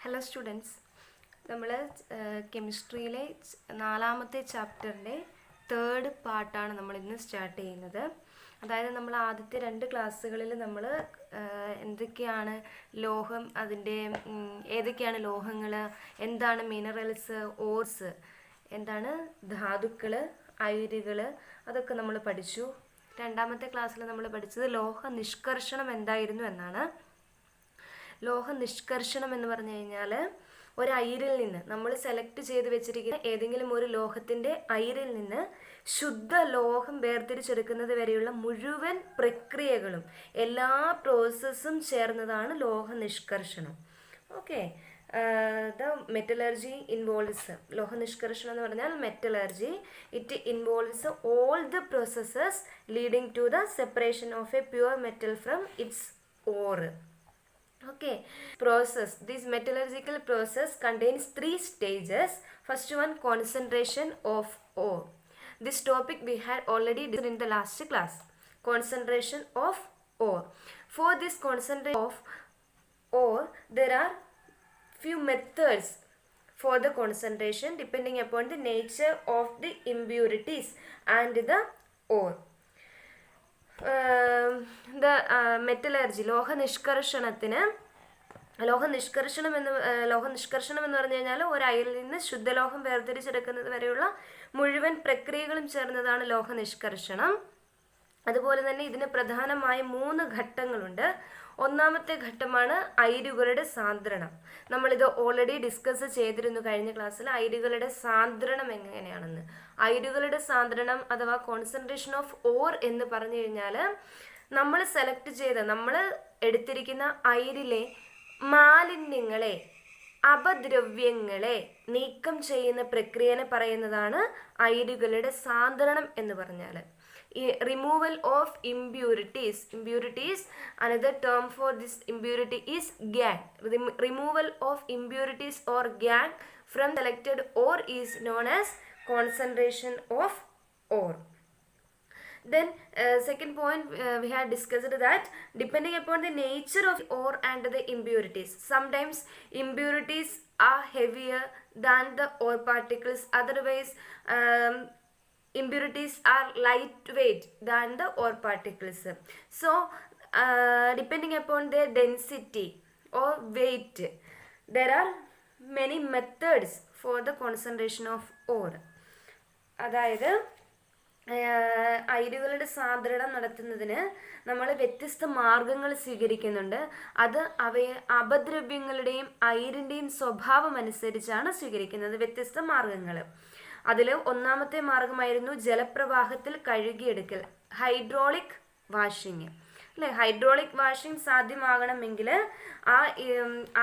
Hello students, നമ്മൾ കെമിസ്ട്രിയിലെ 4ാമത്തെ ചാപ്റ്ററിൻ്റെ 3rd പാർട്ടാണ് നമ്മളിന്ന് സ്റ്റാർട്ട് ചെയ്യുന്നത്. അതായത് നമ്മൾ ആദ്യത്തെ 2 ക്ലാസ്സുകളിൽ നമ്മൾ എന്തൊക്കെയാണ് ലോഹം, അതിൻ്റെ ഏതൊക്കെയാണ് ലോഹങ്ങൾ, എന്താണ് മിനറൽസ്, ഓർസ്, എന്താണ് ധാതുക്കൾ, അയിരുകൾ, അതൊക്കെ നമ്മൾ പഠിച്ചു. 2ാമത്തെ ക്ലാസ്സിൽ നമ്മൾ പഠിച്ചത് ലോഹ നിഷ്കർഷണം എന്തായിരുന്നു എന്നാണ്. ലോഹ നിഷ്കർഷണം എന്ന് പറഞ്ഞു കഴിഞ്ഞാൽ ഒരു അയിരിൽ നിന്ന് നമ്മൾ സെലക്ട് ചെയ്ത് വെച്ചിരിക്കുന്ന ഏതെങ്കിലും ഒരു ലോഹത്തിൻ്റെ അയിരിൽ നിന്ന് ശുദ്ധ ലോഹം വേർതിരിച്ചെടുക്കുന്നത് വരെയുള്ള മുഴുവൻ പ്രക്രിയകളും എല്ലാ പ്രോസസ്സും ചേർന്നതാണ് ലോഹ നിഷ്കർഷണം. ഓക്കെ, ദ മെറ്റലർജി ഇൻവോൾവ്സ്, ലോഹ നിഷ്കർഷണം എന്ന് പറഞ്ഞാൽ metallurgy, it involves all the processes leading to the separation of a pure metal from its ore. Okay, process. This metallurgical process contains 3 stages. First one, concentration of ore. This topic we had already discussed in the last class. Concentration of ore. For this concentration of ore, there are few methods for the concentration depending upon the nature of the impurities and the ore. Metallurgy, ലോഹ നിഷ്കർഷണം എന്ന് പറഞ്ഞു കഴിഞ്ഞാൽ ഒരു അയിരിൽ നിന്ന് ശുദ്ധലോഹം വേർതിരിച്ചെടുക്കുന്നത് വരെയുള്ള മുഴുവൻ പ്രക്രിയകളും ചേർന്നതാണ് ലോഹ നിഷ്കർഷണം. അതുപോലെ തന്നെ ഇതിന് പ്രധാനമായ 3 ഘട്ടങ്ങളുണ്ട്. 1ാമത്തെ ഘട്ടമാണ് അയിരുകളുടെ സാന്ദ്രണം. നമ്മളിത് ഓൾറെഡി ഡിസ്കസ് ചെയ്തിരുന്നു കഴിഞ്ഞ ക്ലാസ്സിൽ. അയിരുകളുടെ സാന്ദ്രണം എങ്ങനെയാണെന്ന്. അയിരുകളുടെ സാന്ദ്രണം അഥവാ കോൺസെൻട്രേഷൻ ഓഫ് ഓർ എന്ന് പറഞ്ഞു കഴിഞ്ഞാൽ നമ്മൾ സെലക്ട് ചെയ്ത, നമ്മൾ എടുത്തിരിക്കുന്ന അയിരിലെ മാലിന്യങ്ങളെ, അപദ്രവ്യങ്ങളെ നീക്കം ചെയ്യുന്ന പ്രക്രിയനെ പറയുന്നതാണ് അയിരുകളുടെ സാന്ദ്രണം എന്ന് പറഞ്ഞാൽ. Removal of impurities. Another term for this impurity is gangue. Removal of impurities or gangue from selected ore is known as concentration of ore. Then second point, we had discussed that depending upon the nature of ore and the impurities, sometimes impurities are heavier than the ore particles, otherwise impurities are lightweight than the ore particles. So depending upon their density or weight, there are many methods for the concentration of ore. അതായത് അയിരുകളുടെ സാന്ദ്രണം നടത്തുന്നതിന് നമ്മൾ വ്യത്യസ്ത മാർഗങ്ങൾ സ്വീകരിക്കുന്നുണ്ട്. അത് അവയെ അപദ്രവ്യങ്ങളുടെയും അയിരിൻ്റെയും സ്വഭാവം അനുസരിച്ചാണ് സ്വീകരിക്കുന്നത്, വ്യത്യസ്ത മാർഗങ്ങൾ. അതിൽ 1ാമത്തെ മാർഗമായിരുന്നു ജലപ്രവാഹത്തിൽ കഴുകിയെടുക്കൽ, ഹൈഡ്രോളിക് വാഷിങ്. അല്ലേ, ഹൈഡ്രോളിക് വാഷിംഗ് സാധ്യമാകണമെങ്കിൽ ആ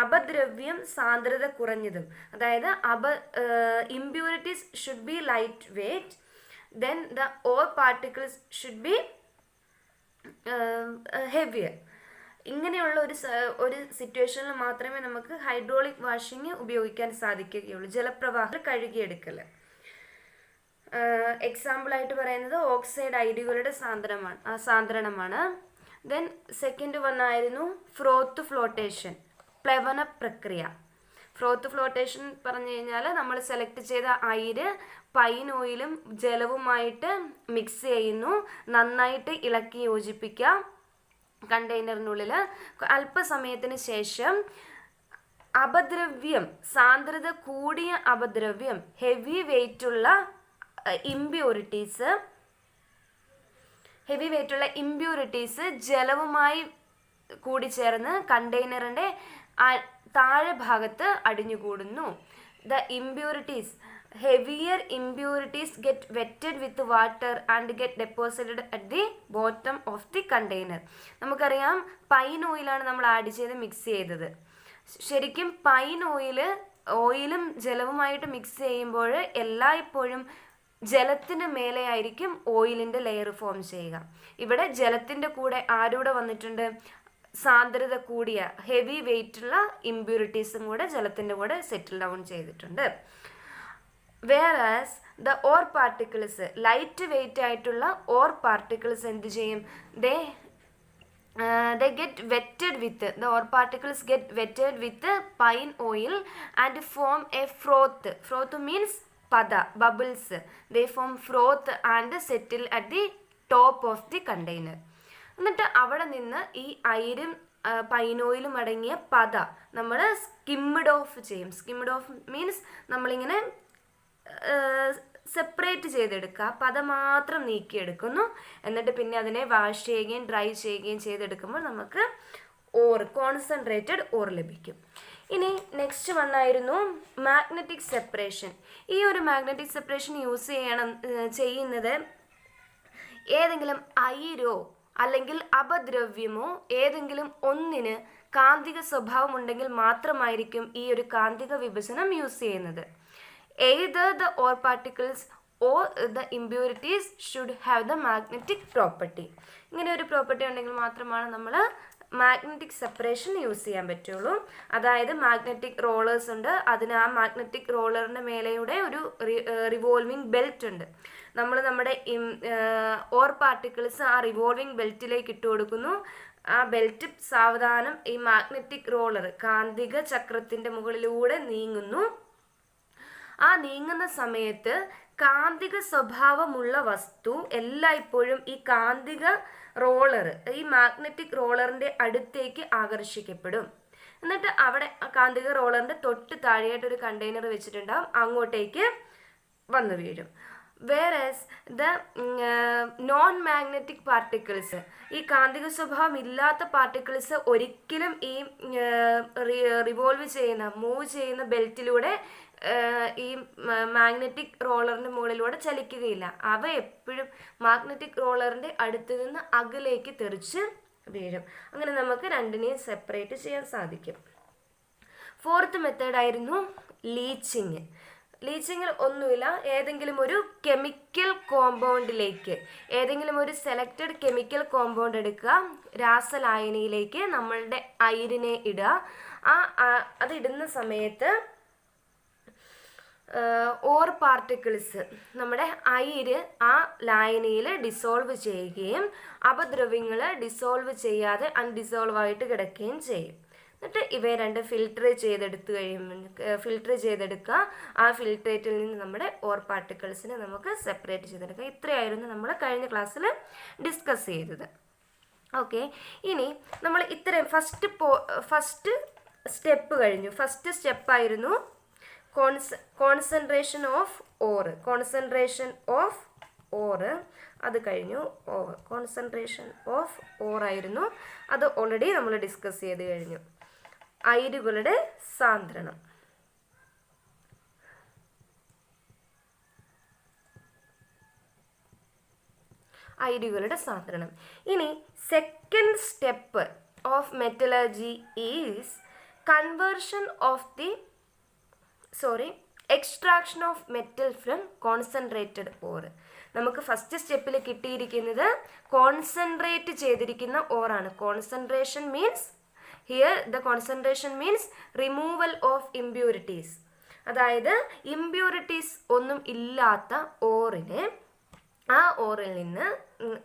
അപദ്രവ്യം സാന്ദ്രത കുറഞ്ഞതും, അതായത് impurities should be lightweight, then the ore particles should be heavier. ഇങ്ങനെയുള്ള ഒരു സിറ്റുവേഷനിൽ മാത്രമേ നമുക്ക് ഹൈഡ്രോളിക് വാഷിംഗ് ഉപയോഗിക്കാൻ സാധിക്കുകയുള്ളൂ, ജലപ്രവാഹം കഴുകിയെടുക്കൽ. എക്സാമ്പിളായിട്ട് പറയുന്നത് ഓക്സൈഡ് അയിരുകളുടെ സാന്ദ്രണമാണ്. ദെൻ സെക്കൻഡ് വന്നായിരുന്നു ഫ്രോത്ത് ഫ്ലോട്ടേഷൻ, പ്ലവന പ്രക്രിയ. ഫ്രോത്ത് ഫ്ലോട്ടേഷൻ പറഞ്ഞു കഴിഞ്ഞാൽ നമ്മൾ സെലക്ട് ചെയ്ത അയിര് പൈൻ ഓയിലും ജലവുമായിട്ട് മിക്സ് ചെയ്യുന്നു, നന്നായിട്ട് ഇളക്കി യോജിപ്പിക്കുക കണ്ടെയ്നറിനുള്ളിൽ. അല്പസമയത്തിന് ശേഷം അപദ്രവ്യം, സാന്ദ്രത കൂടിയ അപദ്രവ്യം, ഹെവി വെയിറ്റുള്ള ഇമ്പ്യൂരിറ്റീസ് ജലവുമായി കൂടിച്ചേർന്ന് കണ്ടെയ്നറിൻ്റെ താഴെ ഭാഗത്ത് അടിഞ്ഞുകൂടുന്നു. The impurities, heavier impurities get wetted with water and get deposited at the bottom of the container. നമുക്കറിയാം പൈൻ ഓയിലാണ് നമ്മൾ ആഡ് ചെയ്ത് മിക്സ് ചെയ്തത്. ശരിക്കും പൈൻ ഓയിലും ജലവുമായിട്ട് മിക്സ് ചെയ്യുമ്പോൾ എല്ലായ്പ്പോഴും ജലത്തിന് മേലെയായിരിക്കും ഓയിലിൻ്റെ ലെയർ ഫോം ചെയ്യുക. ഇവിടെ ജലത്തിൻ്റെ കൂടെ ആരൂടെ വന്നിട്ടുണ്ട്, സാന്ദ്രത കൂടിയ ഹെവി വെയിറ്റുള്ള ഇമ്പ്യൂരിറ്റീസും കൂടെ ജലത്തിൻ്റെ കൂടെ സെറ്റിൽ ഡൗൺ ചെയ്തിട്ടുണ്ട്. വേറാസ് the or particles, light weight ആയിട്ടുള്ള ഓർ പാർട്ടിക്കിൾസ് എന്ത് ചെയ്യും, ദേ they get wetted with, the ore particles get wetted with pine oil and form a froth. Froth means pada, bubbles. They form froth and settle at the top of the container. എന്നിട്ട് അവിടെ നിന്ന് ഈ അയിരും pine ഓയിലും അടങ്ങിയ പത നമ്മൾ skimmed of ചെയ്യും. Skimmed of means നമ്മളിങ്ങനെ സെപ്പറേറ്റ് ചെയ്തെടുക്കുക, പത മാത്രം നീക്കിയെടുക്കുന്നു. എന്നിട്ട് പിന്നെ അതിനെ വാഷ് ചെയ്യുകയും ഡ്രൈ ചെയ്യുകയും ചെയ്തെടുക്കുമ്പോൾ നമുക്ക് ഓർ, കോൺസെൻട്രേറ്റഡ് ഓർ ലഭിക്കും. ഇനി നെക്സ്റ്റ് വണ്ണായിരുന്നു മാഗ്നറ്റിക് സെപ്പറേഷൻ. ഈ ഒരു മാഗ്നറ്റിക് സെപ്പറേഷൻ യൂസ് ചെയ്യുന്നത് ഏതെങ്കിലും അയിരോ അല്ലെങ്കിൽ അപദ്രവ്യമോ ഏതെങ്കിലും ഒന്നിന് കാന്തിക സ്വഭാവം ഉണ്ടെങ്കിൽ മാത്രമായിരിക്കും ഈ ഒരു കാന്തിക വിഭജനം യൂസ് ചെയ്യുന്നത്. Either the ore particles or the impurities should have the magnetic property. ഇങ്ങനെ ഒരു പ്രോപ്പർട്ടി ഉണ്ടെങ്കിൽ മാത്രമാണ് നമ്മൾ മാഗ്നറ്റിക് സെപ്പറേഷൻ യൂസ് ചെയ്യാൻ പറ്റുള്ളൂ. അതായത് മാഗ്നറ്റിക് റോളേഴ്സ് ഉണ്ട്, അതിന് ആ മാഗ്നറ്റിക് റോളറിൻ്റെ മേലെയുടെ ഒരു റിവോൾവിംഗ് ബെൽറ്റ് ഉണ്ട്. നമ്മൾ നമ്മുടെ ഓർ പാർട്ടിക്കിൾസ് ആ റിവോൾവിംഗ് ബെൽറ്റിലേക്ക് ഇട്ട് കൊടുക്കുന്നു. ആ ബെൽറ്റ് സാവധാനം ഈ മാഗ്നറ്റിക് റോളർ കാന്തിക ചക്രത്തിൻ്റെ മുകളിലൂടെ നീങ്ങുന്നു. ആ നീങ്ങുന്ന സമയത്ത് കാന്തിക സ്വഭാവമുള്ള വസ്തു എല്ലായ്പ്പോഴും ഈ കാന്തിക റോളർ, ഈ മാഗ്നറ്റിക് റോളറിൻ്റെ അടുത്തേക്ക് ആകർഷിക്കപ്പെടും. എന്നിട്ട് അവിടെ കാന്തിക റോളറിൻ്റെ തൊട്ട് താഴെയായിട്ട് ഒരു കണ്ടെയ്നർ വെച്ചിട്ടുണ്ടാവും, അങ്ങോട്ടേക്ക് വന്നു വീഴും. വേറെസ് ദ നോൺ മാഗ്നറ്റിക് പാർട്ടിക്കിൾസ്, ഈ കാന്തിക സ്വഭാവം ഇല്ലാത്ത പാർട്ടിക്കിൾസ് ഒരിക്കലും ഈ മൂവ് ചെയ്യുന്ന ബെൽറ്റിലൂടെ ഈ മാഗ്നറ്റിക് റോളറിൻ്റെ മുകളിലൂടെ ചലിക്കുകയില്ല. അവ എപ്പോഴും മാഗ്നറ്റിക് റോളറിൻ്റെ അടുത്ത് നിന്ന് അകലേക്ക് തെറിച്ച് വീഴും. അങ്ങനെ നമുക്ക് രണ്ടിനെയും സെപ്പറേറ്റ് ചെയ്യാൻ സാധിക്കും. Fourth മെത്തേഡായിരുന്നു leaching. ലീച്ചിങ്ങിൽ ഒന്നുമില്ല, ഏതെങ്കിലും ഒരു കെമിക്കൽ കോമ്പൗണ്ടിലേക്ക്, ഏതെങ്കിലും ഒരു സെലക്റ്റഡ് കെമിക്കൽ കോമ്പൗണ്ട് എടുക്കുക, രാസലായനിയിലേക്ക് നമ്മളുടെ അയിരിനെ ഇടുക. അത് ഇടുന്ന സമയത്ത് ഓർ പാർട്ടിക്കിൾസ്, നമ്മുടെ അയിര് ആ ലായനിയിൽ ഡിസോൾവ് ചെയ്യുകയും അപദ്രവ്യങ്ങൾ ഡിസോൾവ് ചെയ്യാതെ അൺഡിസോൾവ് ആയിട്ട് കിടക്കുകയും ചെയ്യും. എന്നിട്ട് ഇവയെ രണ്ട് ഫിൽട്ടർ ചെയ്തെടുക്കുക. ആ ഫിൽട്രേറ്റിൽ നിന്ന് നമ്മുടെ ഓർ പാർട്ടിക്കിൾസിനെ നമുക്ക് സെപ്പറേറ്റ് ചെയ്തെടുക്കുക. ഇത്രയായിരുന്നു നമ്മൾ കഴിഞ്ഞ ക്ലാസ്സിൽ ഡിസ്കസ് ചെയ്തത്. ഓക്കെ, ഇനി നമ്മൾ ഇത്രയും ഫസ്റ്റ് സ്റ്റെപ്പ് കഴിഞ്ഞു. ഫസ്റ്റ് സ്റ്റെപ്പായിരുന്നു കോൺസെൻട്രേഷൻ ഓഫ് ഓർ. അത് കഴിഞ്ഞു. കോൺസെൻട്രേഷൻ ഓഫ് ഓർ ആയിരുന്നു, അത് ഓൾറെഡി നമ്മൾ ഡിസ്കസ് ചെയ്ത് കഴിഞ്ഞു. അയിരുകളുടെ സാന്ദ്രണം. ഇനി second step of metallurgy is conversion of the extraction of metal from concentrated ore. നമുക്ക് ഫസ്റ്റ് സ്റ്റെപ്പിൽ കിട്ടിയിരിക്കുന്നത് കോൺസെൻട്രേറ്റ് ചെയ്തിരിക്കുന്ന ഓറാണ്. Concentration means removal of impurities. അതായത് ഇമ്പ്യൂരിറ്റീസ് ഒന്നും ഇല്ലാത്ത ഓറിനെ,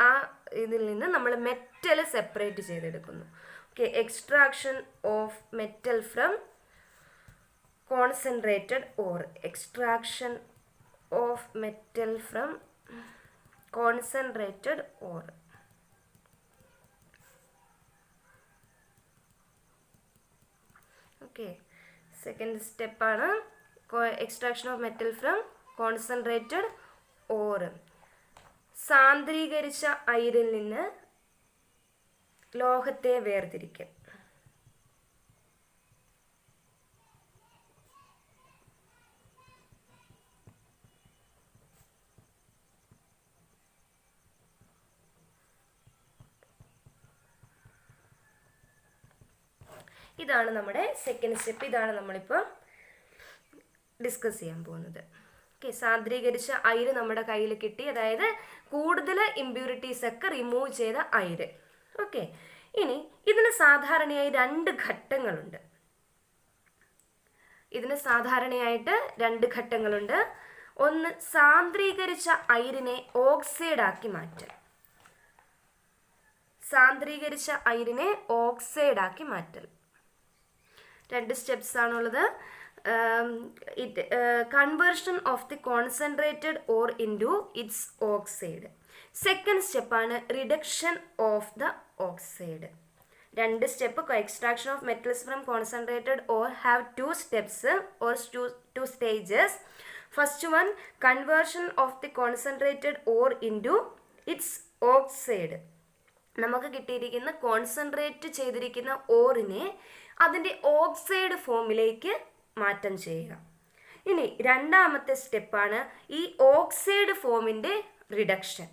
ആ ഇതിൽ നിന്ന് നമ്മൾ മെറ്റൽ സെപ്പറേറ്റ് ചെയ്തെടുക്കുന്നു. Okay, extraction of metal from concentrated ore. Extraction of metal from concentrated ore. Okay, second step ആണ് extraction of metal from concentrated ore. സാന്ദ്രീകരിച്ച അയിരിൽ നിന്ന് ലോഹത്തെ വേർതിരിക്കൽ. ഇതാണ് നമ്മുടെ സെക്കൻഡ് സ്റ്റെപ്പ്. ഇതാണ് നമ്മളിപ്പോൾ ഡിസ്കസ് ചെയ്യാൻ പോകുന്നത്. ഓക്കെ, സാന്ദ്രീകരിച്ച അയിര് നമ്മുടെ കയ്യിൽ കിട്ടി, അതായത് കൂടുതൽ ഇമ്പ്യൂരിറ്റീസ് ഒക്കെ റിമൂവ് ചെയ്ത അയിര്. ഓക്കെ, ഇനി ഇതിന് സാധാരണയായി രണ്ട് ഘട്ടങ്ങളുണ്ട്. ഒന്ന്, സാന്ദ്രീകരിച്ച അയിരിനെ ഓക്സൈഡാക്കി മാറ്റൽ. സാന്ദ്രീകരിച്ച അയിരിനെ ഓക്സൈഡ് ആക്കി മാറ്റൽ. 2 സ്റ്റെപ്സ് ആണുള്ളത്. Conversion of the concentrated ore into its oxide. Second സ്റ്റെപ്പാണ് reduction of the oxide. 2 step. Extraction of metals from concentrated ore have 2 steps or 2 stages. First one conversion of the concentrated ore into its oxide. നമുക്ക് കിട്ടിയിരിക്കുന്ന concentrate ചെയ്തിരിക്കുന്ന ഓറിനെ അതിൻ്റെ oxide ഫോമിലേക്ക് മാറ്റം ചെയ്യുക. ഇനി രണ്ടാമത്തെ സ്റ്റെപ്പാണ് ഈ ഓക്സൈഡ് ഫോമിൻ്റെ റിഡക്ഷൻ.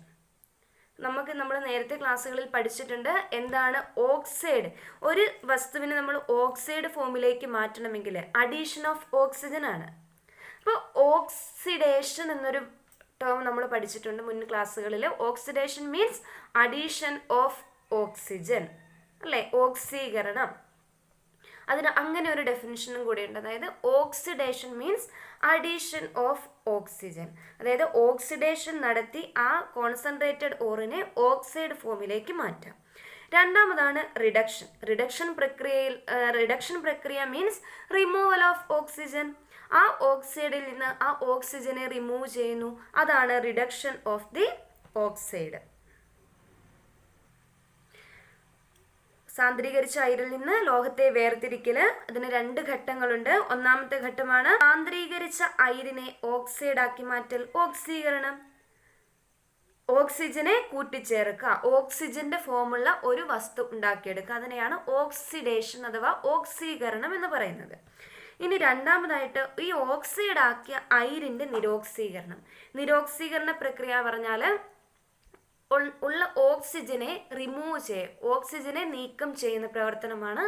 നമ്മൾ നേരത്തെ ക്ലാസ്സുകളിൽ പഠിച്ചിട്ടുണ്ട് എന്താണ് ഓക്സൈഡ്. ഒരു വസ്തുവിനെ നമ്മൾ ഓക്സൈഡ് ഫോമിലേക്ക് മാറ്റണമെങ്കിൽ അഡീഷൻ ഓഫ് ഓക്സിജൻ ആണ്. അപ്പോൾ ഓക്സിഡേഷൻ എന്നൊരു ടേം നമ്മൾ പഠിച്ചിട്ടുണ്ട് മുൻ ക്ലാസ്സുകളിൽ. Oxidation means addition of oxygen അല്ലേ, ഓക്സീകരണം. അതിന് അങ്ങനെ ഒരു ഡെഫിനിഷനും കൂടിയുണ്ട്. അതായത് oxidation means addition of oxygen. അതായത് ഓക്സിഡേഷൻ നടത്തി ആ കോൺസെൻട്രേറ്റഡ് ഓറിനെ ഓക്സൈഡ് ഫോമിലേക്ക് മാറ്റാം. രണ്ടാമതാണ് റിഡക്ഷൻ. റിഡക്ഷൻ പ്രക്രിയ മീൻസ് റിമൂവൽ ഓഫ് ഓക്സിജൻ. ആ ഓക്സൈഡിൽ നിന്ന് ആ ഓക്സിജനെ റിമൂവ് ചെയ്യുന്നു. അതാണ് റിഡക്ഷൻ ഓഫ് ദി ഓക്സൈഡ്. സാന്ദ്രീകരിച്ച അയിരിൽ നിന്ന് ലോഹത്തെ വേർതിരിക്കൽ. അതിന് 2 ഘട്ടങ്ങളുണ്ട്. ഒന്നാമത്തെ ഘട്ടമാണ് സാന്ദ്രീകരിച്ച അയിരിനെ ഓക്സൈഡ് ആക്കി മാറ്റൽ, ഓക്സീകരണം. ഓക്സിജനെ കൂട്ടിച്ചേർക്കുക, ഓക്സിജന്റെ ഫോമുള്ള ഒരു വസ്തു ഉണ്ടാക്കിയെടുക്കുക. അതിനെയാണ് ഓക്സിഡേഷൻ അഥവാ ഓക്സീകരണം എന്ന് പറയുന്നത്. ഇനി രണ്ടാമതായിട്ട് ഈ ഓക്സൈഡ് ആക്കിയ അയിരിന്റെ നിരോക്സീകരണം. നിരോക്സീകരണ പ്രക്രിയ പറഞ്ഞാൽ ഉള്ള ഓക്സിജനെ റിമൂവ് ഓക്സിജനെ നീക്കം ചെയ്യുന്ന പ്രവർത്തനമാണ്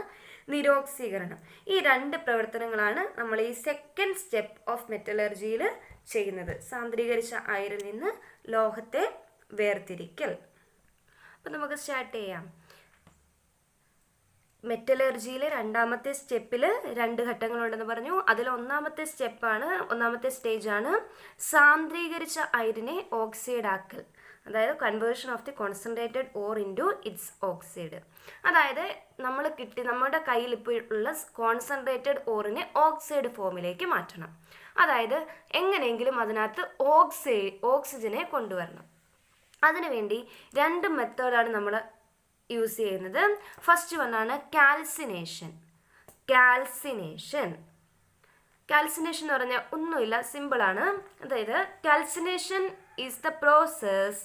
നിരോക്സീകരണം. ഈ 2 പ്രവർത്തനങ്ങളാണ് നമ്മൾ ഈ സെക്കൻഡ് സ്റ്റെപ്പ് ഓഫ് മെറ്റലർജിയിൽ ചെയ്യുന്നത്. സാന്ദ്രീകരിച്ച അയിരിൽ നിന്ന് ലോഹത്തെ വേർതിരിക്കൽ. അപ്പം നമുക്ക് സ്റ്റാർട്ട് ചെയ്യാം. മെറ്റലർജിയിലെ രണ്ടാമത്തെ സ്റ്റെപ്പിൽ 2 ഘട്ടങ്ങളുണ്ടെന്ന് പറഞ്ഞു. അതിൽ ഒന്നാമത്തെ സ്റ്റേജാണ് സാന്ദ്രീകരിച്ച അയിരിനെ ഓക്സൈഡ് ആക്കൽ. അതായത് conversion of the concentrated ore into its oxide. അതായത് നമ്മുടെ കയ്യിൽ ഇപ്പോൾ ഉള്ള കോൺസെൻട്രേറ്റഡ് ഓറിനെ ഓക്സൈഡ് ഫോമിലേക്ക് മാറ്റണം. അതായത് എങ്ങനെയെങ്കിലും അതിനകത്ത് ഓക്സിജനെ കൊണ്ടുവരണം. അതിനുവേണ്ടി 2 മെത്തേഡാണ് നമ്മൾ യൂസ് ചെയ്യുന്നത്. ഫസ്റ്റ് വണ്ണാണ് കാൽസിനേഷൻ. കാൽസിനേഷൻ എന്ന് പറഞ്ഞാൽ ഒന്നുമില്ല, സിമ്പിളാണ്. അതായത് calcination is the process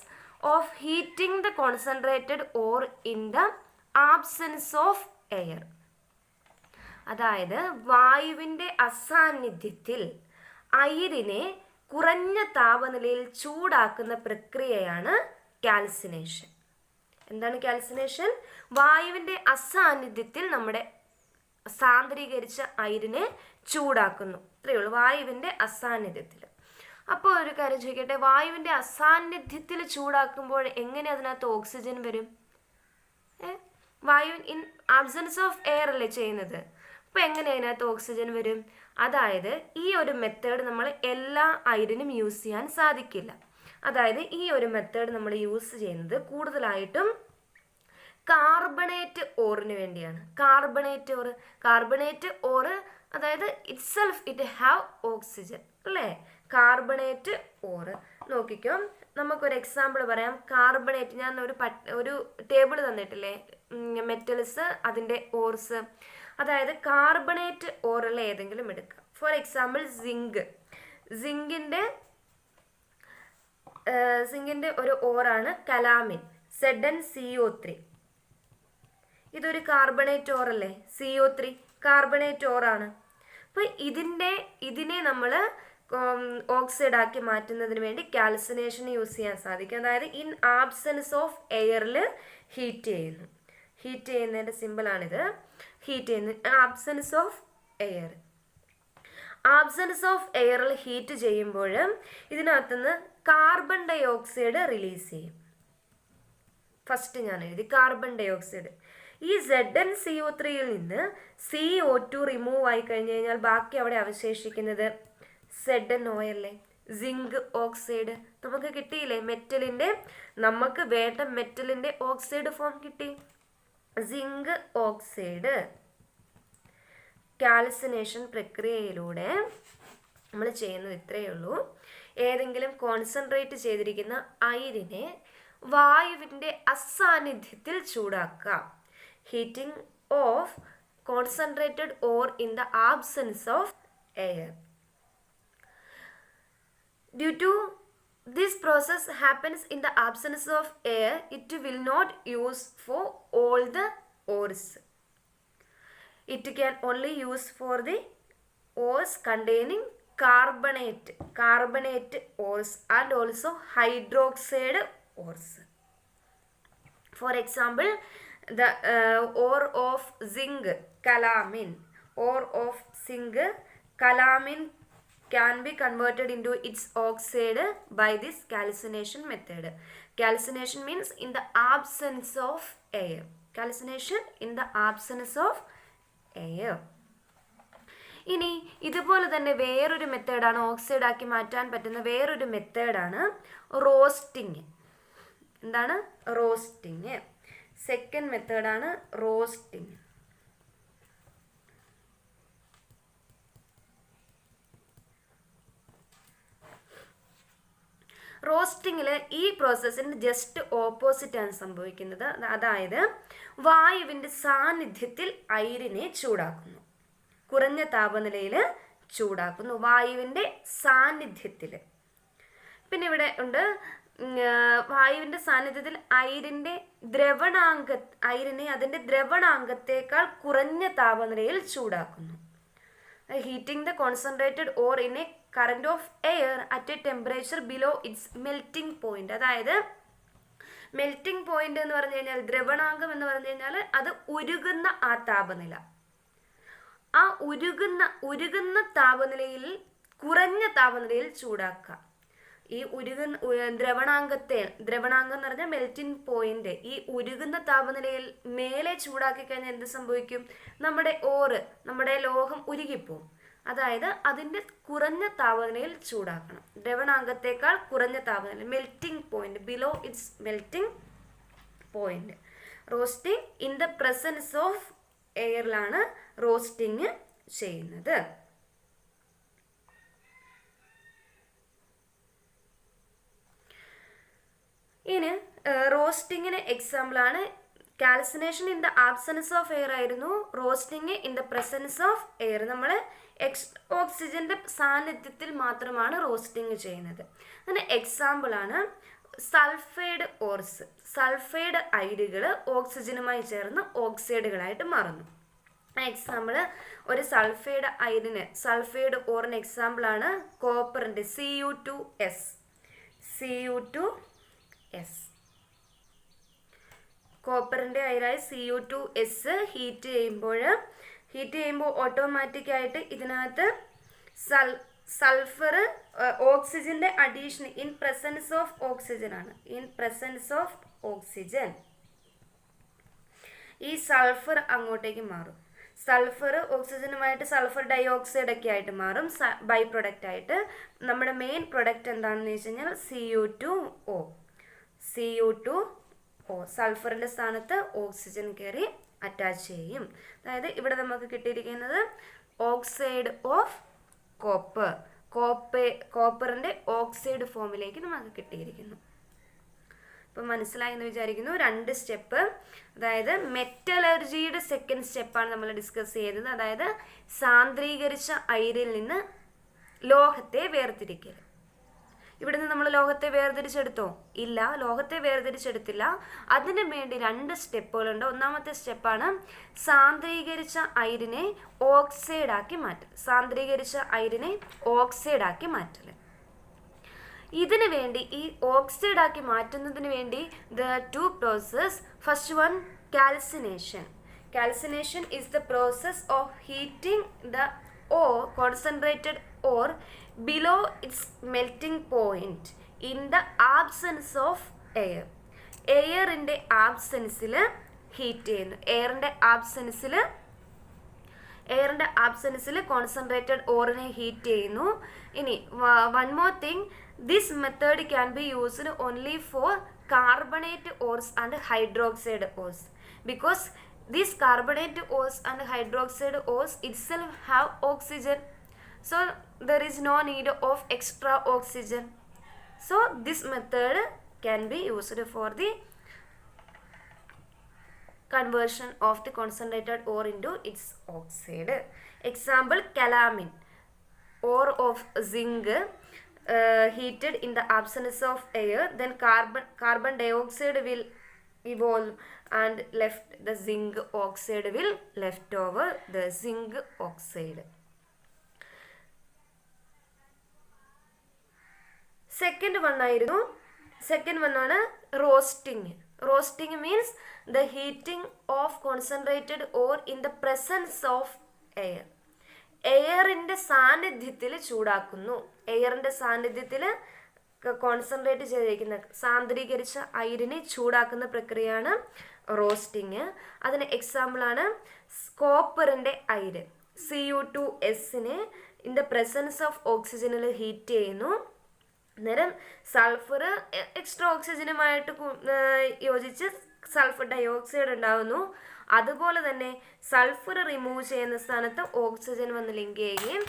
of heating the concentrated ore in the absence of air. അതായത് വായുവിൻ്റെ അസാന്നിധ്യത്തിൽ അയിരിനെ കുറഞ്ഞ താപനിലയിൽ ചൂടാക്കുന്ന പ്രക്രിയയാണ് കാൽസിനേഷൻ. എന്താണ് കാൽസിനേഷൻ? വായുവിൻ്റെ അസാന്നിധ്യത്തിൽ നമ്മുടെ സാന്ദ്രീകരിച്ച അയിരിനെ ചൂടാക്കുന്നു. ഇത്രയേ ഉള്ളൂ, വായുവിൻ്റെ അസാന്നിധ്യത്തിൽ. അപ്പോൾ ഒരു കാര്യം ചോദിക്കട്ടെ, വായുവിൻ്റെ അസാന്നിധ്യത്തിൽ ചൂടാക്കുമ്പോൾ എങ്ങനെ അതിനകത്ത് ഓക്സിജൻ വരും? വായു ഇൻ ആബ്സെൻസ് ഓഫ് എയർ അല്ലേ ചെയ്യുന്നത്. അപ്പോൾ എങ്ങനെ അതിനകത്ത് ഓക്സിജൻ വരും? അതായത് ഈ ഒരു മെത്തേഡ് നമ്മൾ എല്ലാ അയിരിനും യൂസ് ചെയ്യാൻ സാധിക്കില്ല. അതായത് ഈ ഒരു മെത്തേഡ് നമ്മൾ യൂസ് ചെയ്യുന്നത് കൂടുതലായിട്ടും കാർബണേറ്റ് ഓറിന് വേണ്ടിയാണ്. കാർബണേറ്റ് ഓർ അതായത് ഇറ്റ് ഹാവ് ഓക്സിജൻ അല്ലേ, കാർബണേറ്റ് ഓർ. നോക്കിക്കോ, നമുക്കൊരു എക്സാമ്പിൾ പറയാം. കാർബണേറ്റ്, ഞാൻ ഒരു ടേബിൾ തന്നിട്ടില്ലേ, മെറ്റൽസ് അതിൻ്റെ ഓർസ്. അതായത് കാർബണേറ്റ് ഓറുള്ള ഏതെങ്കിലും എടുക്കുക. ഫോർ എക്സാമ്പിൾ സിങ്കിൻ്റെ ഒരു ഓറാണ് കലാമിൻ, ZnCO3. ഇതൊരു കാർബണേറ്റ് ഓറല്ലേ, CO3 കാർബണേറ്റ് ഓറാണ്. അപ്പോൾ ഇതിനെ നമ്മൾ ഓക്സൈഡ് ആക്കി മാറ്റുന്നതിന് വേണ്ടി കാൽസിനേഷൻ യൂസ് ചെയ്യാൻ സാധിക്കും. അതായത് ഇൻ ആബ്സെൻസ് ഓഫ് എയറിൽ ഹീറ്റ് ചെയ്യുന്നതിൻ്റെ സിമ്പിളാണിത്. ആബ്സെൻസ് ഓഫ് എയറിൽ ഹീറ്റ് ചെയ്യുമ്പോൾ ഇതിനകത്തുനിന്ന് കാർബൺ ഡൈ ഓക്സൈഡ് റിലീസ് ചെയ്യും. ഫസ്റ്റ് ഞാൻ എഴുതി കാർബൺ ഡൈ ഓക്സൈഡ്. ഈ ZnCO3യിൽ നിന്ന് CO2 റിമൂവ് ആയി കഴിഞ്ഞ് കഴിഞ്ഞാൽ ബാക്കി അവിടെ അവശേഷിക്കുന്നത് ZnO അല്ലേ, സിങ്ക് ഓക്സൈഡ്. നമുക്ക് കിട്ടിയില്ലേ മെറ്റലിൻ്റെ, നമുക്ക് വേണ്ട മെറ്റലിൻ്റെ ഓക്സൈഡ് ഫോം കിട്ടി, സിങ്ക് ഓക്സൈഡ്. കാൽസിനേഷൻ പ്രക്രിയയിലൂടെ നമ്മൾ ചെയ്യുന്നത് ഇത്രയേ ഉള്ളൂ. ഏതെങ്കിലും കോൺസെൻട്രേറ്റ് ചെയ്തിരിക്കുന്ന അയിരിനെ വായുവിൻ്റെ അസാന്നിധ്യത്തിൽ ചൂടാക്കുക. Heating of concentrated ore in the absence of air. Due to this process happens in the absence of air, it will not use for all the ores. It can only use for the ores containing carbonate ores and also hydroxide ores. For example, the ore of zinc, calamine, can be converted into its oxide by this calcination method. Calcination means in the absence of air. Calcination in the absence of air. ഇനി ഇതുപോലെ തന്നെ വേറൊരു മെത്തേഡാണ്, oxide ആക്കി മാറ്റാൻ പറ്റുന്ന വേറൊരു മെത്തേഡാണ് റോസ്റ്റിംഗ്. എന്താണ് റോസ്റ്റിംഗ്? സെക്കൻഡ് മെത്തേഡാണ് റോസ്റ്റിംഗ്. റോസ്റ്റിങ്ങിൽ ഈ പ്രോസസ്സിന് ജസ്റ്റ് ഓപ്പോസിറ്റാണ് സംഭവിക്കുന്നത്. അതായത് വായുവിൻ്റെ സാന്നിധ്യത്തിൽ അയിരിനെ ചൂടാക്കുന്നു, കുറഞ്ഞ താപനിലയിൽ ചൂടാക്കുന്നു, വായുവിൻ്റെ സാന്നിധ്യത്തിൽ. പിന്നെ ഇവിടെ ഉണ്ട് വായുവിൻ്റെ സാന്നിധ്യത്തിൽ അയിരിനെ അതിൻ്റെ ദ്രവണാങ്കത്തേക്കാൾ കുറഞ്ഞ താപനിലയിൽ ചൂടാക്കുന്നു. Heating the concentrated ore in a current of air at a temperature below its melting point. അതായത് മെൽറ്റിംഗ് പോയിന്റ് എന്ന് പറഞ്ഞു കഴിഞ്ഞാൽ, ദ്രവണാങ്കം എന്ന് പറഞ്ഞു കഴിഞ്ഞാൽ അത് ഉരുകുന്ന ആ താപനില. ആ ഉരുകുന്ന താപനിലയിൽ കുറഞ്ഞ താപനിലയിൽ ചൂടാക്കുക. ഈ ദ്രവണാങ്കം എന്ന് പറഞ്ഞാൽ മെൽറ്റിംഗ് പോയിന്റ്, ഈ ഉരുകുന്ന താപനിലയിൽ മേലെ ചൂടാക്കി കഴിഞ്ഞാൽ എന്ത് സംഭവിക്കും? നമ്മുടെ ലോഹം ഉരുകിപ്പോവും. അതായത് അതിൻ്റെ കുറഞ്ഞ താപനിലയിൽ ചൂടാക്കണം, ദ്രവണാങ്കത്തേക്കാൾ കുറഞ്ഞ താപനില, melting point, below its melting point. Roasting in the presence of എയറിലാണ് റോസ്റ്റിംഗ് ചെയ്യുന്നത്. ഇനി റോസ്റ്റിങ്ങിന് എക്സാമ്പിളാണ് calcination in the absence of air ആയിരുന്നു, roasting in the presence of air. നമ്മൾ ഓക്സിജന്റെ സാന്നിധ്യത്തിൽ മാത്രമാണ് റോസ്റ്റിംഗ് ചെയ്യുന്നത്. അതിന് എക്സാമ്പിളാണ് സൾഫൈഡ് ഓർസ്. സൾഫൈഡ് അയിരുകൾ ഓക്സിജനുമായി ചേർന്ന് ഓക്സൈഡുകളായിട്ട് മാറുന്നു. എക്സാമ്പിൾ ഒരു സൾഫൈഡ് ഓറിന് എക്സാമ്പിളാണ് കോപ്പറിൻ്റെ Cu2S. കോപ്പറിൻ്റെ അയരായ Cu2S ഹീറ്റ് ചെയ്യുമ്പോൾ ഓട്ടോമാറ്റിക്കായിട്ട് ഇതിനകത്ത് സൾഫർ ഓക്സിജൻ്റെ addition in presence of oxygen ഈ സൾഫർ അങ്ങോട്ടേക്ക് മാറും. സൾഫർ ഓക്സിജനുമായിട്ട് സൾഫർ ഡൈ ഓക്സൈഡ് ഒക്കെ ആയിട്ട് മാറും ബൈ പ്രൊഡക്റ്റ് ആയിട്ട്. നമ്മുടെ മെയിൻ പ്രൊഡക്റ്റ് എന്താണെന്ന് വെച്ച് കഴിഞ്ഞാൽ Cu2O. സൾഫറിൻ്റെ സ്ഥാനത്ത് ഓക്സിജൻ കയറി അറ്റാച്ച് ചെയ്യും. അതായത് ഇവിടെ നമുക്ക് കിട്ടിയിരിക്കുന്നത് ഓക്സൈഡ് ഓഫ് കോപ്പറിൻ്റെ ഓക്സൈഡ് ഫോമിലേക്ക് നമുക്ക് കിട്ടിയിരിക്കുന്നു. ഇപ്പം മനസ്സിലായി എന്ന് വിചാരിക്കുന്നു. 2 സ്റ്റെപ്പ്, അതായത് മെറ്റലർജിയുടെ സെക്കൻഡ് സ്റ്റെപ്പാണ് നമ്മൾ ഡിസ്കസ് ചെയ്തത്. അതായത് സാന്ദ്രീകരിച്ച അയിരിൽ നിന്ന് ലോഹത്തെ വേർതിരിക്കൽ. ഇവിടുന്ന് നമ്മൾ ലോഹത്തെ വേർതിരിച്ചെടുത്തോ? ഇല്ല, ലോഹത്തെ വേർതിരിച്ചെടുത്തില്ല. അതിന് വേണ്ടി 2 സ്റ്റെപ്പുകളുണ്ട്. ഒന്നാമത്തെ സ്റ്റെപ്പാണ് സാന്ദ്രീകരിച്ച അയിരിനെ ഓക്സൈഡാക്കി മാറ്റൽ. ഇതിനു വേണ്ടി, ഈ ഓക്സൈഡാക്കി മാറ്റുന്നതിന് വേണ്ടി the 2 process. First one, calcination. Calcination is the process of heating the ore, concentrated ore, below its melting point in the absence of air. എയറിൻ്റെ ആബ്സെൻസിൽ ഹീറ്റ് ചെയ്യുന്നു. എയറിൻ്റെ ആബ്സെൻസിൽ എയറിൻ്റെ ആബ്സെൻസിൽ കോൺസെൻട്രേറ്റഡ് ഓറിനെ ഹീറ്റ് ചെയ്യുന്നു. ഇനി one more thing, this method can be used only for carbonate ores and hydroxide ores, because these carbonate ores and hydroxide ores itself have oxygen, so there is no need of extra oxygen. So this method can be used for the conversion of the concentrated ore into its oxide. Example, calamine, ore of zinc, heated in the absence of air, then carbon dioxide will evolve and left the zinc oxide will left over the zinc oxide. Second one ആണ് roasting. Roasting means the heating of concentrated ore in the presence of air. എയറിൻ്റെ സാന്നിധ്യത്തിൽ ചൂടാക്കുന്നു. എയറിൻ്റെ സാന്നിധ്യത്തിൽ concentrate ചെയ്തിരിക്കുന്ന സാന്ദ്രീകരിച്ച അയിരിനെ ചൂടാക്കുന്ന പ്രക്രിയയാണ് roasting. അതിന് എക്സാമ്പിളാണ് കോപ്പറിൻ്റെ അയിര്. Cu2s in the presence of ഓക്സിജനിൽ ഹീറ്റ് ചെയ്യുന്നു. അന്നേരം സൾഫർ എക്സ്ട്രാ ഓക്സിജനുമായിട്ട് യോജിച്ച് സൾഫർ ഡയോക്സൈഡ് ഉണ്ടാകുന്നു. അതുപോലെ തന്നെ സൾഫർ റിമൂവ് ചെയ്യുന്ന സ്ഥാനത്ത് ഓക്സിജൻ വന്ന് ലിങ്ക് ചെയ്യുകയും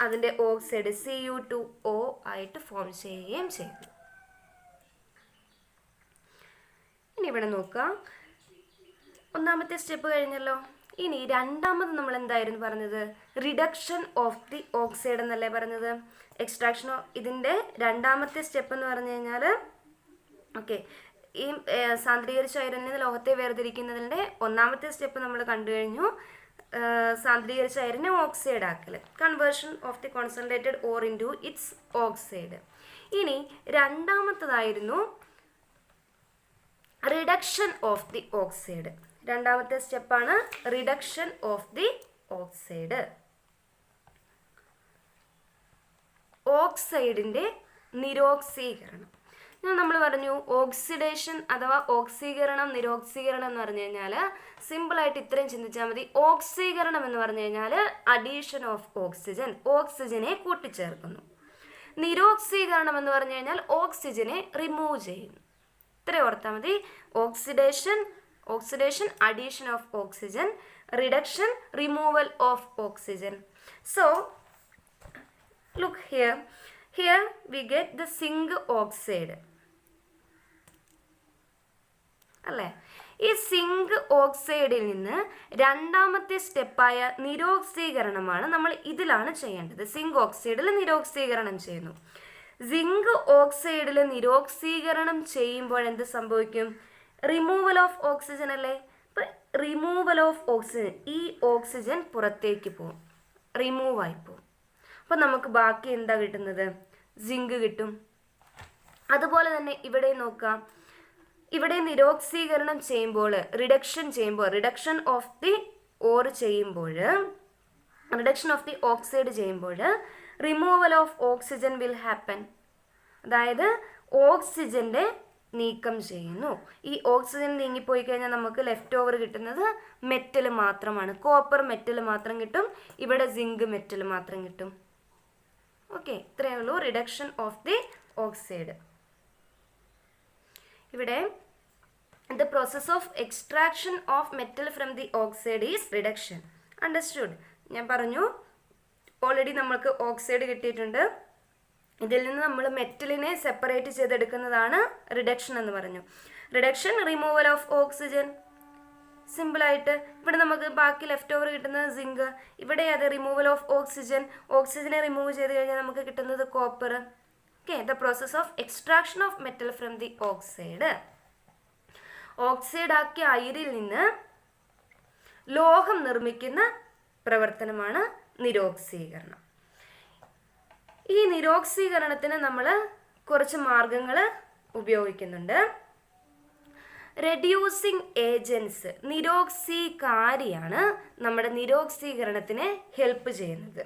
അതിൻ്റെ ഓക്സൈഡ് Cu2O ആയിട്ട് ഫോം ചെയ്യുകയും ചെയ്യുന്നു. ഇനി ഇവിടെ നോക്കാം, ഒന്നാമത്തെ സ്റ്റെപ്പ് കഴിഞ്ഞല്ലോ. ഇനി രണ്ടാമത് നമ്മൾ എന്തായിരുന്നു പറഞ്ഞത്? റിഡക്ഷൻ ഓഫ് ദി ഓക്സൈഡ് എന്നല്ലേ പറഞ്ഞത്. എക്സ്ട്രാക്ഷൻ ഇതിൻ്റെ രണ്ടാമത്തെ സ്റ്റെപ്പ് എന്ന് പറഞ്ഞു കഴിഞ്ഞാൽ, ഓക്കെ, ഈ സാന്ദ്രീകരിച്ച അയരനിൽ നിന്ന് ലോഹത്തെ വേർതിരിക്കുന്നതിൻ്റെ ഒന്നാമത്തെ സ്റ്റെപ്പ് നമ്മൾ കണ്ടു കഴിഞ്ഞു. സാന്ദ്രീകരിച്ച അയരനെ ഓക്സൈഡ് ആക്കൽ, conversion of the concentrated ore into its oxide. ഇനി രണ്ടാമത്തതായിരുന്നു റിഡക്ഷൻ ഓഫ് ദി ഓക്സൈഡ്. രണ്ടാമത്തെ സ്റ്റെപ്പാണ് റിഡക്ഷൻ ഓഫ് ദി ഓക്സൈഡ്. ഓക്സൈഡിൻ്റെ നിരോക്സീകരണം. നമ്മൾ പറഞ്ഞു ഓക്സിഡേഷൻ അഥവാ ഓക്സീകരണം, നിരോക്സീകരണം എന്ന് പറഞ്ഞു കഴിഞ്ഞാൽ സിമ്പിളായിട്ട് ഇത്രയും ചിന്തിച്ചാൽ മതി. ഓക്സീകരണം എന്ന് പറഞ്ഞു കഴിഞ്ഞാൽ അഡീഷൻ ഓഫ് ഓക്സിജൻ, ഓക്സിജനെ കൂട്ടിച്ചേർക്കുന്നു. നിരോക്സീകരണം എന്ന് പറഞ്ഞു കഴിഞ്ഞാൽ ഓക്സിജനെ റിമൂവ് ചെയ്യുന്നു. ഇത്രയും ഓർത്താൽ മതി. Oxidation addition of oxygen, reduction removal of oxygen. So look here we get the zinc oxide അല്ലേ. ഈ സിങ്ക് ഓക്സൈഡിൽ നിന്ന് രണ്ടാമത്തെ സ്റ്റെപ്പായ നിരോക്സീകരണമാണ് നമ്മൾ ഇതിലാണ് ചെയ്യേണ്ടത്. സിങ്ക് ഓക്സൈഡിൽ നിരോക്സീകരണം ചെയ്യുന്നു. സിങ്ക് ഓക്സൈഡിൽ നിരോക്സീകരണം ചെയ്യുമ്പോൾ എന്ത് സംഭവിക്കും? റിമൂവൽ ഓഫ് ഓക്സിജൻ അല്ലേ. ഇപ്പം റിമൂവൽ ഓഫ് ഓക്സിജൻ, ഈ ഓക്സിജൻ പുറത്തേക്ക് പോകും, റിമൂവ് ആയി പോകും. അപ്പം നമുക്ക് ബാക്കി എന്താ കിട്ടുന്നത്? സിങ്ക് കിട്ടും. അതുപോലെ തന്നെ ഇവിടെ നോക്കാം, ഇവിടെ നിരോക്സീകരണം ചെയ്യുമ്പോൾ, റിഡക്ഷൻ ഓഫ് ദി ഓർ ചെയ്യുമ്പോൾ, റിഡക്ഷൻ ഓഫ് ദി ഓക്സൈഡ് ചെയ്യുമ്പോൾ removal of oxygen will happen. അതായത് ഓക്സിജൻ്റെ നീക്കം ചെയ്യുന്നു. ഈ ഓക്സിജൻ നീങ്ങിപ്പോയി കഴിഞ്ഞാൽ നമുക്ക് ലെഫ്റ്റ് ഓവർ കിട്ടുന്നത് മെറ്റൽ മാത്രമാണ്. കോപ്പർ മെറ്റൽ മാത്രം കിട്ടും, ഇവിടെ സിങ്ക് മെറ്റൽ മാത്രം കിട്ടും. ഓക്കെ, ഇത്രയേ ഉള്ളൂ റിഡക്ഷൻ ഓഫ് ദി ഓക്സൈഡ്. ഇവിടെ the process of extraction of metal from the oxide is reduction. Understood? ഞാൻ പറഞ്ഞു ഓൾറെഡി നമ്മൾക്ക് ഓക്സൈഡ് കിട്ടിയിട്ടുണ്ട്. ഇതിൽ നിന്ന് നമ്മൾ മെറ്റലിനെ സെപ്പറേറ്റ് ചെയ്തെടുക്കുന്നതാണ് റിഡക്ഷൻ എന്ന് പറഞ്ഞു. Reduction removal of oxygen. സിമ്പിളായിട്ട് ഇവിടെ നമുക്ക് ബാക്കി ലെഫ്റ്റ് ഓവർ കിട്ടുന്നത് സിങ്ക്, ഇവിടെ അത് റിമൂവൽ ഓഫ് ഓക്സിജൻ. ഓക്സിജനെ റിമൂവ് ചെയ്ത് കഴിഞ്ഞാൽ നമുക്ക് കിട്ടുന്നത് copper. Okay, the process of extraction of metal from the oxide. Oxide ആക്കിയ അയിരിൽ നിന്ന് ലോഹം നിർമ്മിക്കുന്ന പ്രവർത്തനമാണ് നിരോക്സീകരണം. ഈ നിരോക്സീകരണത്തിന് നമ്മൾ കുറച്ച് മാർഗങ്ങൾ ഉപയോഗിക്കുന്നുണ്ട്. റെഡ്യൂസിങ് ഏജൻസ്, നിരോക്സീകാരിയാണ് നമ്മുടെ നിരോക്സീകരണത്തിന് ഹെൽപ്പ് ചെയ്യുന്നത്.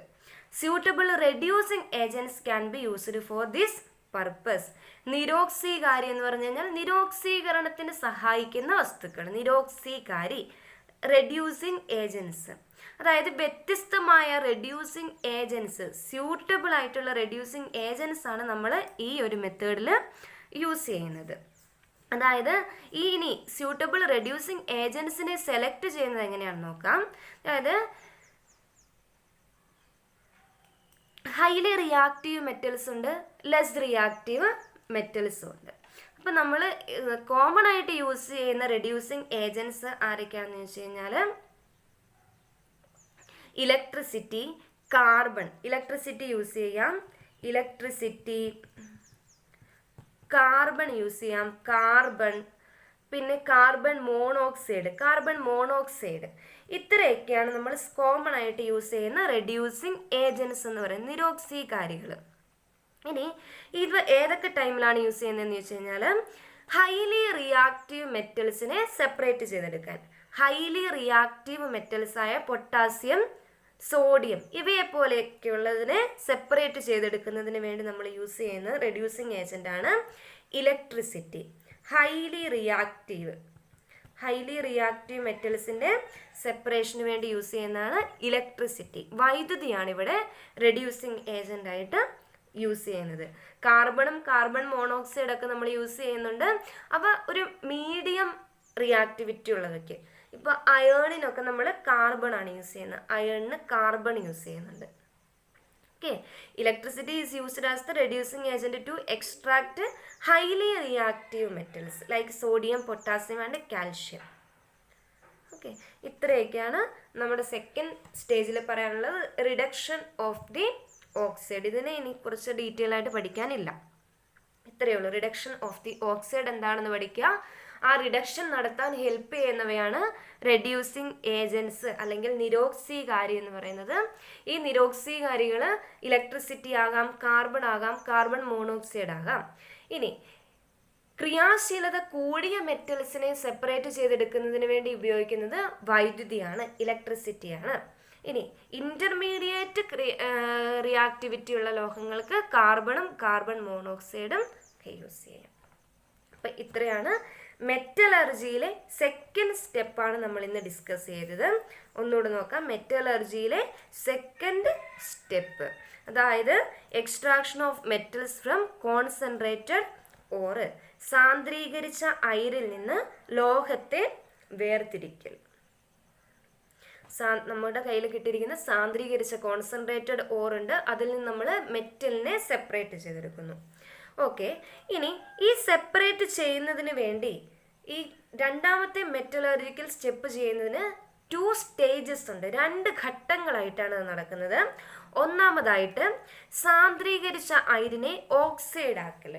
Suitable reducing agents can be used for this purpose. നിരോക്സീകാരി എന്ന് പറഞ്ഞു കഴിഞ്ഞാൽ നിരോക്സീകരണത്തിന് സഹായിക്കുന്ന വസ്തുക്കൾ, നിരോക്സീകാരി. റെഡ്യൂസിങ് ഏജൻസ്, അതായത് വ്യത്യസ്തമായ റെഡ്യൂസിങ് ഏജൻസ്, സ്യൂട്ടബിൾ ആയിട്ടുള്ള റെഡ്യൂസിങ് ഏജൻസ് ആണ് നമ്മൾ ഈ ഒരു മെത്തേഡിൽ യൂസ് ചെയ്യുന്നത്. അതായത് ഇനി സ്യൂട്ടബിൾ റെഡ്യൂസിങ് ഏജൻസിനെ സെലക്ട് ചെയ്യുന്നത് എങ്ങനെയാണെന്ന് നോക്കാം. അതായത് ഹൈലി റിയാക്റ്റീവ് മെറ്റൽസ് ഉണ്ട്, ലെസ് റിയാക്റ്റീവ് മെറ്റൽസും ഉണ്ട്. അപ്പം നമ്മൾ കോമൺ ആയിട്ട് യൂസ് ചെയ്യുന്ന റെഡ്യൂസിങ് ഏജൻസ് ആരൊക്കെയാണെന്ന് വെച്ച് കഴിഞ്ഞാൽ ഇലക്ട്രിസിറ്റി, കാർബൺ, ഇലക്ട്രിസിറ്റി യൂസ് ചെയ്യാം, ഇലക്ട്രിസിറ്റി, കാർബൺ യൂസ് ചെയ്യാം, കാർബൺ, പിന്നെ കാർബൺ മോണോക്സൈഡ്, ഇത്രയൊക്കെയാണ് നമ്മൾ കോമൺ ആയിട്ട് യൂസ് ചെയ്യുന്ന റെഡ്യൂസിങ് ഏജൻസ് എന്ന് പറയുന്നത്, നിരോക്സീകാരികൾ. ഇനി ഇത് ഏതൊക്കെ ടൈമിലാണ് യൂസ് ചെയ്യുന്നതെന്ന് വെച്ച് കഴിഞ്ഞാൽ ഹൈലി റിയാക്റ്റീവ് മെറ്റൽസിനെ സെപ്പറേറ്റ് ചെയ്തെടുക്കാൻ. ഹൈലി റിയാക്റ്റീവ് മെറ്റൽസായ പൊട്ടാസ്യം, സോഡിയം ഇവയെ പോലെയൊക്കെയുള്ളതിനെ സെപ്പറേറ്റ് ചെയ്തെടുക്കുന്നതിന് വേണ്ടി നമ്മൾ യൂസ് ചെയ്യുന്ന റെഡ്യൂസിങ് ഏജൻ്റ് ആണ് ഇലക്ട്രിസിറ്റി. ഹൈലി റിയാക്റ്റീവ് മെറ്റൽസിൻ്റെ സെപ്പറേഷന് വേണ്ടി യൂസ് ചെയ്യുന്നതാണ് ഇലക്ട്രിസിറ്റി. വൈദ്യുതിയാണ് ഇവിടെ റെഡ്യൂസിങ് ഏജൻ്റ് ആയിട്ട് യൂസ് ചെയ്യുന്നത്. കാർബൺ മോണോക്സൈഡ് ഒക്കെ നമ്മൾ യൂസ് ചെയ്യുന്നുണ്ട്. അപ്പോൾ ഒരു മീഡിയം റിയാക്ടിവിറ്റി ഉള്ളതൊക്കെ, ഇപ്പോൾ അയേണിനൊക്കെ നമ്മൾ കാർബൺ ആണ് യൂസ് ചെയ്യുന്നത്, അയേണിന് കാർബൺ യൂസ് ചെയ്യുന്നുണ്ട്. Okay, electricity is used as the reducing agent to extract highly reactive metals like sodium, potassium and calcium. Okay, ഇത്രയൊക്കെയാണ് നമ്മുടെ സെക്കൻഡ് സ്റ്റേജിൽ പറയാനുള്ളത്, റിഡക്ഷൻ ഓഫ് ദി ഓക്സൈഡ്. ഇതിനെ ഇനി കുറച്ച് ഡീറ്റെയിൽ ആയിട്ട് പഠിക്കാനില്ല, ഇത്രയേ ഉള്ളൂ. റിഡക്ഷൻ ഓഫ് ദി ഓക്സൈഡ് എന്താണെന്ന് പഠിക്കുക. ആ റിഡക്ഷൻ നടത്താൻ ഹെൽപ്പ് ചെയ്യുന്നവയാണ് റെഡ്യൂസിങ് ഏജൻസ് അല്ലെങ്കിൽ നിരോക്സീകാരി എന്ന് പറയുന്നത്. ഈ നിരോക്സീകാരികൾ ഇലക്ട്രിസിറ്റി ആകാം, കാർബൺ ആകാം, കാർബൺ മോണോക്സൈഡ് ആകാം. ഇനി ക്രിയാശീലത കൂടിയ മെറ്റൽസിനെ സെപ്പറേറ്റ് ചെയ്തെടുക്കുന്നതിന് വേണ്ടി ഉപയോഗിക്കുന്നത് വൈദ്യുതിയാണ്, ഇലക്ട്രിസിറ്റിയാണ്. ഇനി ഇന്റർമീഡിയറ്റ് റിയാക്ടിവിറ്റി ഉള്ള ലോഹങ്ങൾക്ക് കാർബണും കാർബൺ മോണോക്സൈഡും യൂസ് ചെയ്യാം. അപ്പം ഇത്രയാണ് മെറ്റലർജിയിലെ സെക്കൻഡ് സ്റ്റെപ്പാണ് നമ്മൾ ഇന്ന് ഡിസ്കസ് ചെയ്തത്. ഒന്നുകൂടെ നോക്കാം. മെറ്റലർജിയിലെ സെക്കൻഡ് സ്റ്റെപ്പ്, അതായത് extraction of metals from concentrated ore, സാന്ദ്രീകരിച്ച അയിരിൽ നിന്ന് ലോഹത്തെ വേർതിരിക്കൽ. നമ്മുടെ കയ്യിൽ കിട്ടിയിരിക്കുന്ന സാന്ദ്രീകരിച്ച കോൺസെൻട്രേറ്റഡ് ഓർ ഉണ്ട്, അതിൽ നിന്ന് നമ്മൾ മെറ്റലിനെ സെപ്പറേറ്റ് ചെയ്തെടുക്കുന്നു. ഓക്കെ, ഇനി ഈ സെപ്പറേറ്റ് ചെയ്യുന്നതിന് വേണ്ടി ഈ രണ്ടാമത്തെ മെറ്റലർജിക്കൽ സ്റ്റെപ്പ് ചെയ്യുന്നതിന് 2 സ്റ്റേജസ് ഉണ്ട്, 2 ഘട്ടങ്ങളായിട്ടാണ് അത് നടക്കുന്നത്. ഒന്നാമതായിട്ട് സാന്ദ്രീകരിച്ച അയിരിനെ ഓക്സൈഡ് ആക്കൽ,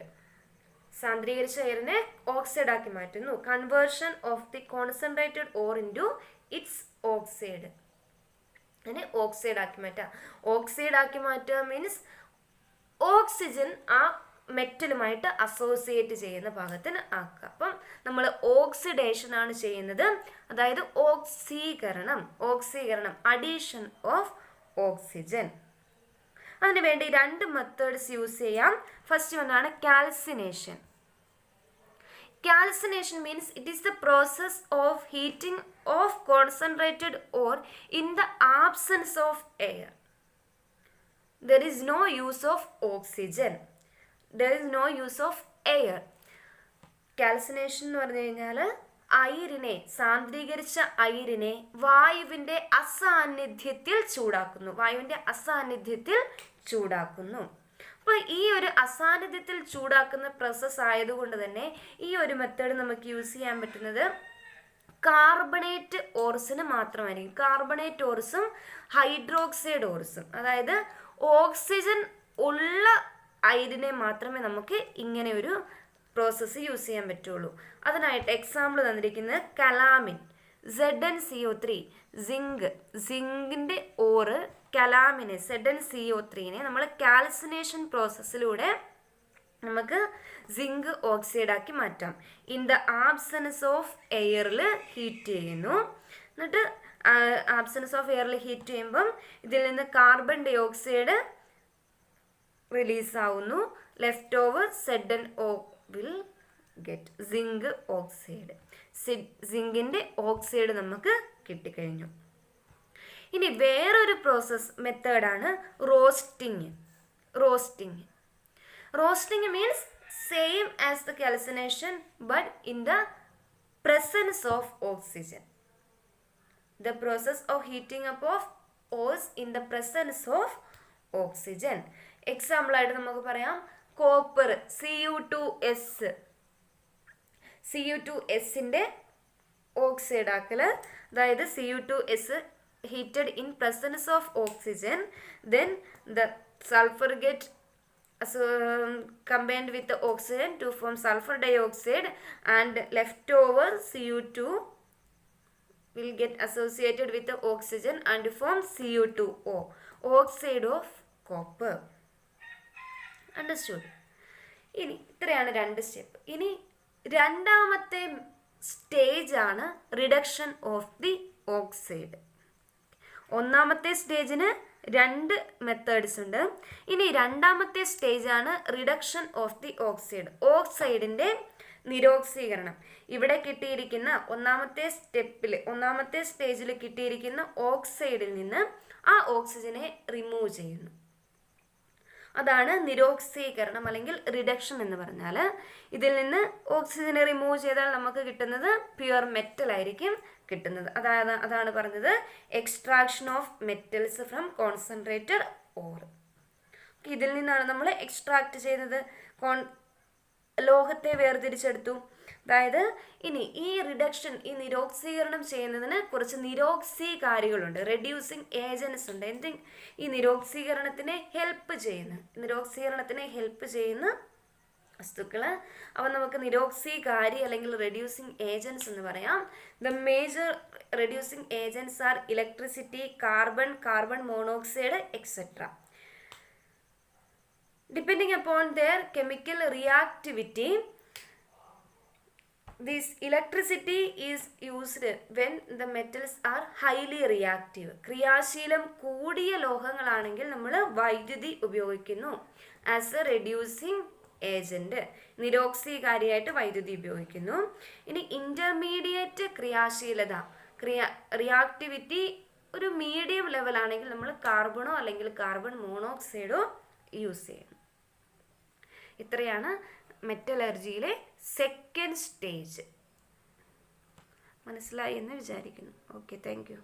സാന്ദ്രീകരിച്ച അയിരിനെ ഓക്സൈഡ് ആക്കി മാറ്റുന്നു. Conversion of the concentrated ore into its oxide, അങ്ങനെ ഓക്സൈഡ് ആക്കി മാറ്റുക. ഓക്സൈഡ് ആക്കി മാറ്റുക മീൻസ് ഓക്സിജൻ ആ മെറ്റലുമായിട്ട് അസോസിയേറ്റ് ചെയ്യുന്ന ഭാഗത്തിന് ആക്കുക. അപ്പം നമ്മൾ ഓക്സിഡേഷൻ ആണ് ചെയ്യുന്നത്, അതായത് ഓക്സീകരണം, അഡീഷൻ ഓഫ് ഓക്സിജൻ. അതിനുവേണ്ടി 2 മെത്തേഡ്സ് യൂസ് ചെയ്യാം. ഫസ്റ്റ് വണ്ണാണ് calcination. Calcination means it is the process of heating of concentrated ore in the absence of air. There is no use of oxygen. There is no use of air. Calcination എന്ന് പറഞ്ഞു കഴിഞ്ഞാൽ അയിരിനെ, സാന്ദ്രീകരിച്ച അയിരിനെ വായുവിൻ്റെ അസാന്നിധ്യത്തിൽ ചൂടാക്കുന്നു. അപ്പോൾ ഈ ഒരു അസാന്നിധ്യത്തിൽ ചൂടാക്കുന്ന process ആയതുകൊണ്ട് തന്നെ ഈ ഒരു മെത്തേഡ് നമുക്ക് യൂസ് ചെയ്യാൻ പറ്റുന്നത് കാർബണേറ്റ് ഓർസിന് മാത്രമായിരിക്കും. കാർബണേറ്റ് ഓർസും ഹൈഡ്രോക്സൈഡ് ഓർസും, അതായത് ഓക്സിജൻ ഉള്ള അയിരിനെ മാത്രമേ നമുക്ക് ഇങ്ങനെ ഒരു പ്രോസസ്സ് യൂസ് ചെയ്യാൻ പറ്റുള്ളൂ. അതിനായിട്ട് എക്സാമ്പിൾ തന്നിരിക്കുന്നത് കലാമിൻ, ZnCO3, സിങ്കിൻ്റെ ഓറ് കലാമിനെ ZnCO3നെ നമ്മൾ കാൽസിനേഷൻ പ്രോസസ്സിലൂടെ നമുക്ക് സിങ്ക് ഓക്സൈഡ് ആക്കി മാറ്റാം. ഇൻ ദ ആബ്സെൻസ് ഓഫ് എയറിൽ ഹീറ്റ് ചെയ്യുന്നു. എന്നിട്ട് ആബ്സെൻസ് ഓഫ് എയറിൽ ഹീറ്റ് ചെയ്യുമ്പം ഇതിൽ നിന്ന് കാർബൺ ഡൈ ഓക്സൈഡ് റിലീസാവുന്നു. Left over ZnO will get zinc oxide. സിങ്കിൻ്റെ ഓക്സൈഡ് നമുക്ക് കിട്ടിക്കഴിഞ്ഞു. ഇനി വേറൊരു പ്രോസസ് മെത്തേഡാണ് roasting. Roasting means same as the calcination but in the presence of oxygen. The process of heating up of ores in the presence of oxygen. Example ആയിട്ട് നമുക്ക് പറയാം കോപ്പർ Cu2S. Cu2Sന്റെ ഓക്സൈഡ് ആക്കൽ, അതായത് Cu2S heated in presence of oxygen, then the sulfur get combined with the oxygen to form sulfur dioxide, and leftover Cu2 will get associated with the oxygen and form Cu2O, oxide of copper. Understood? ഇനി ഇത്രയാണ് 2 step. ഇനി രണ്ടാമത്തെ stage ആണ് reduction of the oxide. ഒന്നാമത്തെ സ്റ്റേജിന് 2 methods ഉണ്ട്. ഇനി രണ്ടാമത്തെ stage ആണ് റിഡക്ഷൻ ഓഫ് ദി ഓക്സൈഡ്, ഓക്സൈഡിൻ്റെ നിരോക്സീകരണം. ഇവിടെ കിട്ടിയിരിക്കുന്ന ഒന്നാമത്തെ സ്റ്റേജിൽ കിട്ടിയിരിക്കുന്ന ഓക്സൈഡിൽ നിന്ന് ആ ഓക്സിജനെ റിമൂവ് ചെയ്യുന്നു. അതാണ് നിരോക്സീകരണം അല്ലെങ്കിൽ റിഡക്ഷൻ എന്ന് പറഞ്ഞാൽ. ഇതിൽ നിന്ന് ഓക്സിജനെ റിമൂവ് ചെയ്താൽ നമുക്ക് കിട്ടുന്നത് പ്യുവർ മെറ്റൽ ആയിരിക്കും കിട്ടുന്നത്. അതാണ് പറഞ്ഞത് extraction of metals from concentrated or. ഇതിൽ നിന്നാണ് നമ്മൾ എക്സ്ട്രാക്ട് ചെയ്തത്, ലോഹത്തെ വേർതിരിച്ചെടുത്തു. അതായത് ഇനി ഈ നിരോക്സീകരണം ചെയ്യുന്നതിന് കുറച്ച് നിരോക്സീകാരികളുണ്ട്, റെഡ്യൂസിങ് ഏജൻസ് ഉണ്ട്. ഈ നിരോക്സീകരണത്തിനെ ഹെൽപ്പ് ചെയ്യുന്ന വസ്തുക്കൾ. അവ നമുക്ക് നിരോക്സീകാരി അല്ലെങ്കിൽ റെഡ്യൂസിങ് ഏജൻസ് എന്ന് പറയാം. The major reducing agents are electricity, carbon monoxide etcetera. Depending upon their chemical reactivity, this electricity is used when the metals are highly reactive. ക്രിയാശീലം കൂടിയ ലോഹങ്ങളാണെങ്കിൽ നമ്മൾ വൈദ്യുതി ഉപയോഗിക്കുന്നു ആസ് എ റെഡ്യൂസിങ് ഏജന്റ്, നിരോക്സീകാരിയായിട്ട് വൈദ്യുതി ഉപയോഗിക്കുന്നു. ഇനി ഇന്റർമീഡിയറ്റ് ക്രിയാശീലത, റിയാക്ടിവിറ്റി ഒരു മീഡിയം ലെവലാണെങ്കിൽ നമ്മൾ കാർബണോ അല്ലെങ്കിൽ കാർബൺ മോണോക്സൈഡോ യൂസ് ചെയ്യണം. ഇത്രയാണ് മെറ്റലർജിയിലെ സെക്കൻഡ് സ്റ്റേജ്. മനസ്സിലായി എന്ന് വിചാരിക്കുന്നു. Okay, thank you.